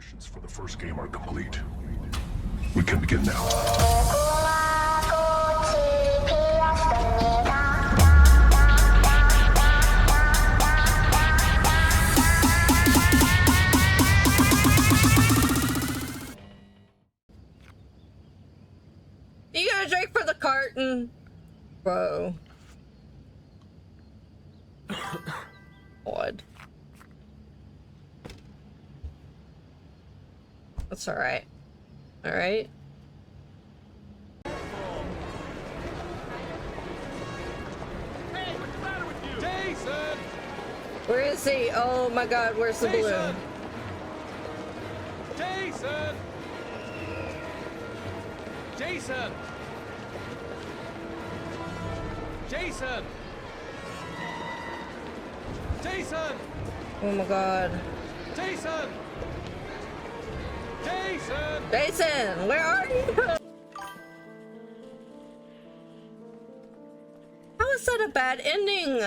Preparations for the first game are complete. We can begin now. You got a drink for the carton? Bro. Odd. That's alright. Alright. Hey, what's the matter with you? Jason! Where is he? Oh my god, where's the balloon? Jason! Jason! Jason! Jason! Oh my god. Jason! Jason! Jason, where are you? How is that a bad ending?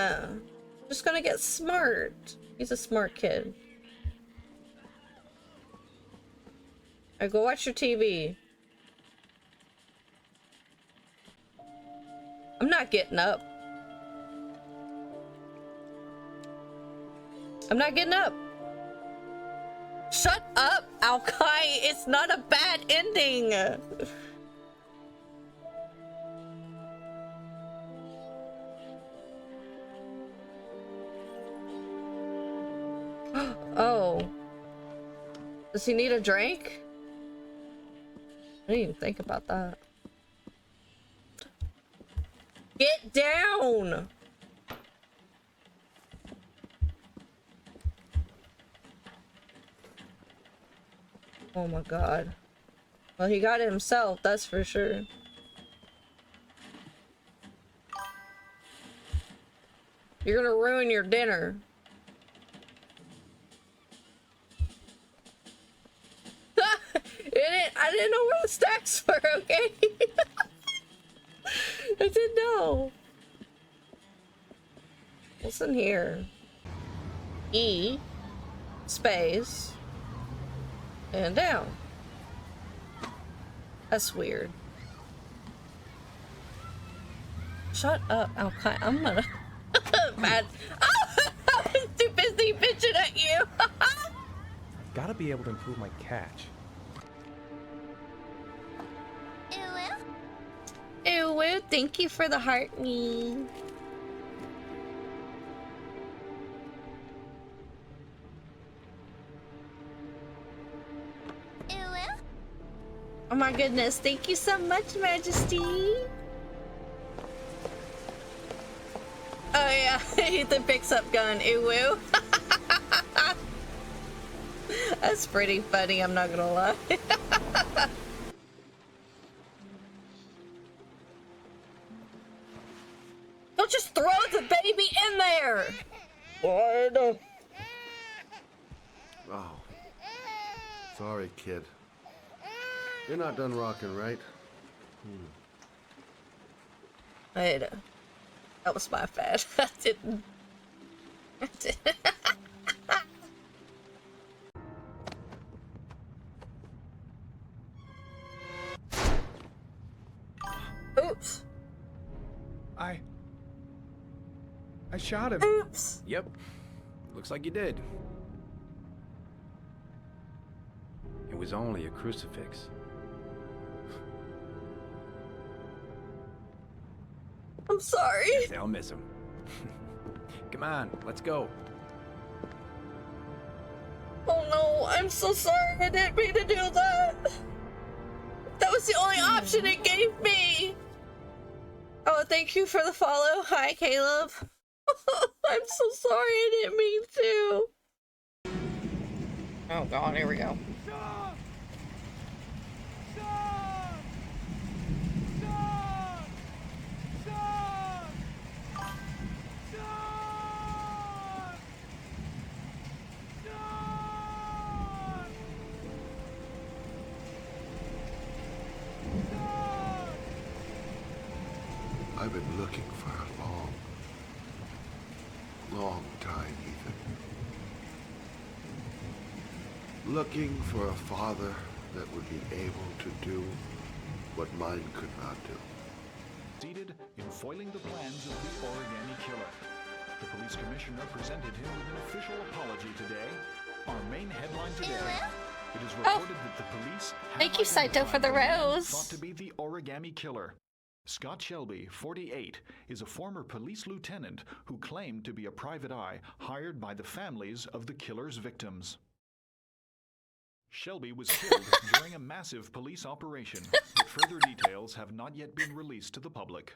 Just gonna get smart. He's a smart kid. Alright, go watch your TV. I'm not getting up. I'm not getting up. Shut up, Alkai. It's not a bad ending. Oh. Does he need a drink? I didn't even think about that. Get down! Oh my god. Well, he got it himself, that's for sure. You're gonna ruin your dinner. I didn't know where the stacks were, okay? I didn't know. What's in here? E space and down. That's weird. Shut up, Alkai. I'm gonna bad. Oh, I'm too busy bitching at you. Gotta be able to improve my catch. Ew, thank you for the heart me. Oh my goodness, thank you so much, Majesty. Oh yeah, Ethan picks up gun. Ew. That's pretty funny, I'm not gonna lie. Don't just throw the baby in there! What? Oh. Sorry, kid. You're not done rocking, right? That was my bad. I didn't. Oops. I shot him. Oops. Yep. Looks like you did. It was only a crucifix. I'm sorry. They'll miss him. Come on, let's go. Oh no, I'm so sorry. I didn't mean to do that. That was the only option it gave me. Oh, thank you for the follow. Hi, Caleb. I'm so sorry. I didn't mean to. Oh god, here we go. Sean! Sean! Sean! Sean! Sean! Sean! Sean! I've been looking for a long time, Ethan. Looking for a father that would be able to do what mine could not do. Succeeded in foiling the plans of the Origami Killer. The police commissioner presented him with an official apology today. Our main headline today. It is reported that the police have Thank you, Saito, for the identified man rose. thought to be the Origami Killer. Scott Shelby, 48, is a former police lieutenant who claimed to be a private eye hired by the families of the killer's victims. Shelby was killed during a massive police operation, but further details have not yet been released to the public.